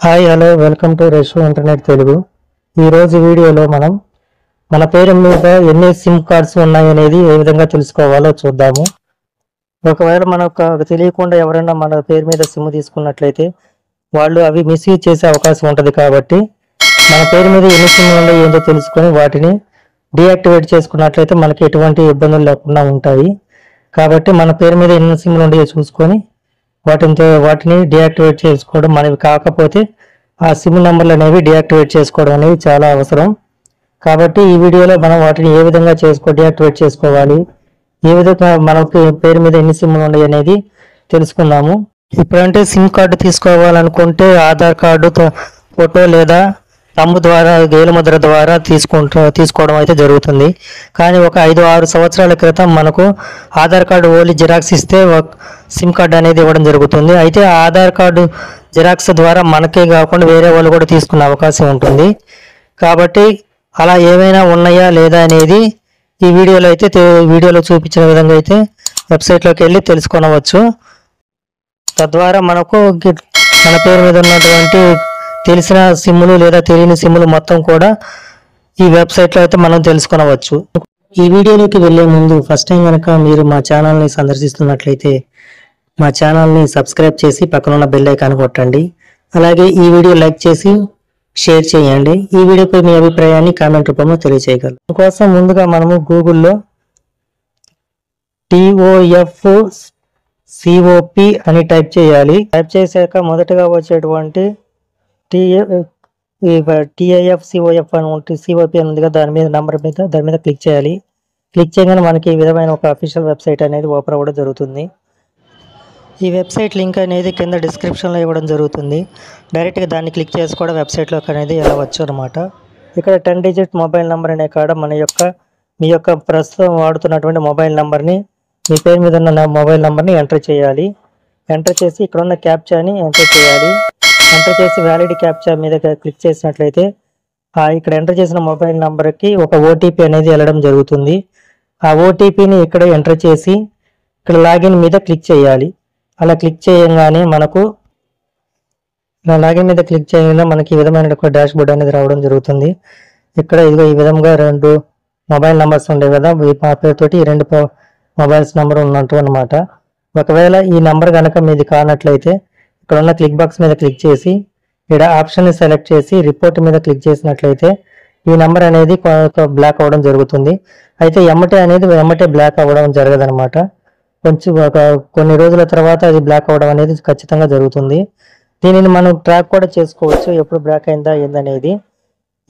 Hi hello welcome to రెషో internet Telugu. ఈరోజు వీడియోలో మనం మన పేరు మీద ఎన్ని సిమ్ కార్డ్స్ ఉన్నాయనేది ఏ విధంగా తెలుసుకోవాలో చూద్దాము. ఒకవేళ మనకు తెలియకుండా ఎవరైనా మన పేరు మీద సిమ్ తీసుకున్నట్లయితే వాళ్ళు అవి మిస్యూజ్ చేసే అవకాశం ఉంటుంది. కాబట్టి మన పేరు మీద ఎన్ని సిమ్లు ఉన్నాయో ఏంటో తెలుసుకొని వాటిని డీయాక్టివేట్ చేసుకున్నట్లయితే మనకి ఎటువంటి ఇబ్బందులు లేకుండా ఉంటాయి. కాబట్టి మన పేరు మీద ఎన్ని సిమ్లు ఉన్నాయో చూసుకొని వాటిని డీయాక్టివేట్ చేసుకోవడం, మనవి కాకపోతే ఆ సిమ్ నెంబర్లు అనేవి డీయాక్టివేట్ చేసుకోవడం అనేది చాలా అవసరం. కాబట్టి ఈ వీడియోలో మనం వాటిని ఏ విధంగా డీయాక్టివేట్ చేసుకోవాలి, ఏ విధంగా మనకి పేరు మీద ఎన్ని సిమ్లు ఉన్నాయి అనేది తెలుసుకుందాము. ఇప్పుడంటే సిమ్ కార్డు తీసుకోవాలనుకుంటే ఆధార్ కార్డు ఫోటో లేదా థంబ్ ద్వారా వేలిముద్ర ద్వారా తీసుకోవడం అయితే జరుగుతుంది. కానీ ఒక 5-6 సంవత్సరాల క్రితం మనకు ఆధార్ కార్డు ఓన్లీ జిరాక్స్ ఇస్తే సిమ్ కార్డు అనేది ఇవ్వడం జరుగుతుంది. అయితే ఆ ఆధార్ కార్డు జిరాక్స్ ద్వారా మనకే కాకుండా వేరే వాళ్ళు కూడా తీసుకునే అవకాశం ఉంటుంది. కాబట్టి అలా ఏమైనా ఉన్నాయా లేదా అనేది ఈ వీడియోలో చూపించిన విధంగా అయితే వెబ్సైట్లోకి వెళ్ళి తెలుసుకొనవచ్చు. తద్వారా మనకు మన పేరు మీద ఉన్నటువంటి తెలిసిన సిమ్ములు లేదా తెలియని సిమ్ములు మొత్తం కూడా ఈ వెబ్సైట్లో అయితే మనం తెలుసుకొనవచ్చు. ఈ వీడియోలోకి వెళ్లే ముందు ఫస్ట్ టైం కనుక మీరు మా ఛానల్ని సందర్శిస్తున్నట్లయితే మా ఛానల్ని సబ్స్క్రైబ్ చేసి పక్కన ఉన్న బెల్ ఐకాన్ కొట్టండి. అలాగే ఈ వీడియో లైక్ చేసి షేర్ చేయండి. ఈ వీడియోపై మీ అభిప్రాయాన్ని కామెంట్ రూపంలో తెలియజేయగలరు. అందుకోసం ముందుగా మనము గూగుల్లో TOFCOP అని టైప్ చేయాలి. టైప్ చేశాక మొదటగా వచ్చేటువంటి TIFCOF అని ఉంటుంది, COP అని ఉంది కదా, దాని మీద క్లిక్ చేయాలి. క్లిక్ చేయగానే మనకి ఈ విధమైన ఒక అఫీషియల్ వెబ్సైట్ అనేది ఓపెన్ అవ్వడం జరుగుతుంది. ఈ వెబ్సైట్ లింక్ అనేది కింద డిస్క్రిప్షన్లో ఇవ్వడం జరుగుతుంది. డైరెక్ట్గా దాన్ని క్లిక్ చేసి కూడా వెబ్సైట్లోకి అనేది వెళ్ళవచ్చు అనమాట. ఇక్కడ 10 డిజిట్ మొబైల్ నెంబర్ అనే కాడ మీ యొక్క ప్రస్తుతం వాడుతున్నటువంటి మొబైల్ నెంబర్ని, మీ పేరు మీద ఉన్న మొబైల్ నెంబర్ని ఎంటర్ చేయాలి. ఎంటర్ చేసి ఇక్కడ ఉన్న క్యాప్చాని ఎంటర్ చేయాలి. ఎంటర్ చేసి వ్యాలిడ్ క్యాప్చా మీద క్లిక్ చేసినట్లయితే ఇక్కడ ఎంటర్ చేసిన మొబైల్ నెంబర్కి ఒక OTP అనేది వెళ్ళడం జరుగుతుంది. ఆ OTPని ఇక్కడ ఎంటర్ చేసి ఇక్కడ లాగిన్ మీద క్లిక్ చేయాలి. అలా క్లిక్ చేయగానే మనకి ఈ విధమైన ఒక డాష్ బోర్డ్ అనేది రావడం జరుగుతుంది. ఇక్కడ ఈ విధంగా 2 మొబైల్ నెంబర్స్ ఉండేవి కదా, మా పేరుతోటి 2 మొబైల్స్ నెంబర్ ఉన్నట్టు అనమాట. ఒకవేళ ఈ నెంబర్ కనుక మీది కానట్లయితే ఇక్కడ ఉన్న క్లిక్ బాక్స్ మీద క్లిక్ చేసి ఇక్కడ ఆప్షన్ని సెలెక్ట్ చేసి రిపోర్ట్ మీద క్లిక్ చేసినట్లయితే ఈ నెంబర్ అనేది బ్లాక్ అవ్వడం జరుగుతుంది. అయితే ఎమ్మటే బ్లాక్ అవ్వడం జరగదనమాట. కొన్ని రోజుల తర్వాత అది బ్లాక్ అవ్వడం అనేది ఖచ్చితంగా జరుగుతుంది. దీనిని మనం ట్రాక్ కూడా చేసుకోవచ్చు, ఎప్పుడు బ్లాక్ అయిందా ఏందనేది.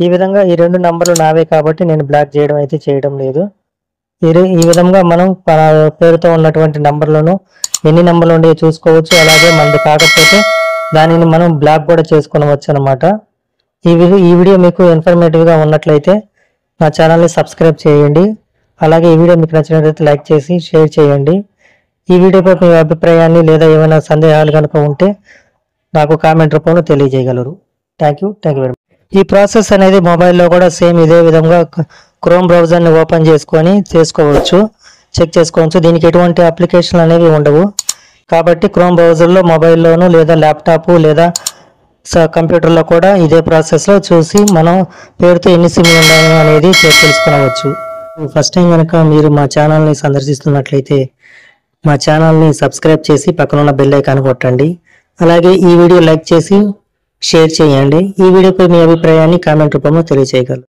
ఈ విధంగా ఈ 2 నంబర్లు నావే కాబట్టి నేను బ్లాక్ చేయడం లేదు. ఈ విధంగా మనం పేరుతో ఉన్నటువంటి నంబర్లను ఎన్ని నంబర్లు ఉండేవి చూసుకోవచ్చు. అలాగే మనది కాకపోతే దానిని మనం బ్లాక్ కూడా చేసుకొనవచ్చు అనమాట. ఈ వీడియో మీకు ఇన్ఫర్మేటివ్గా ఉన్నట్లయితే నా ఛానల్ని సబ్స్క్రైబ్ చేయండి. అలాగే ఈ వీడియో మీకు నచ్చినట్లయితే లైక్ చేసి షేర్ చేయండి. ఈ వీడియోపై మీ అభిప్రాయాన్ని లేదా ఏమైనా సందేహాలు కనుక ఉంటే నాకు కామెంట్ రూపంలో తెలియజేయగలరు. Thank you very much. ఈ ప్రాసెస్ అనేది మొబైల్లో కూడా సేమ్ ఇదే విధంగా క్రోమ్ బ్రౌజర్ని ఓపెన్ చేసుకొని చెక్ చేసుకోవచ్చు. దీనికి ఎటువంటి అప్లికేషన్లు అనేవి ఉండవు. కాబట్టి క్రోమ్ బ్రౌజర్లో మొబైల్లోనూ లేదా ల్యాప్టాప్ లేదా కంప్యూటర్లో కూడా ఇదే ప్రాసెస్లో చూసి మనం పేరుతో ఎన్ని సిమ్లు ఉన్నాయో అనేది తెలుసుకొనవచ్చు. ఫస్ట్ టైం కనుక మీరు మా ఛానల్ని సందర్శిస్తున్నట్లయితే మా ఛానల్ని సబ్స్క్రైబ్ చేసి పక్కన ఉన్న బెల్ ఐకాన్ కొట్టండి. అలాగే ఈ వీడియో లైక్ చేసి షేర్ చేయండి. ఈ వీడియోపై మీ అభిప్రాయాన్ని కామెంట్ రూపంలో తెలియజేయగలరు.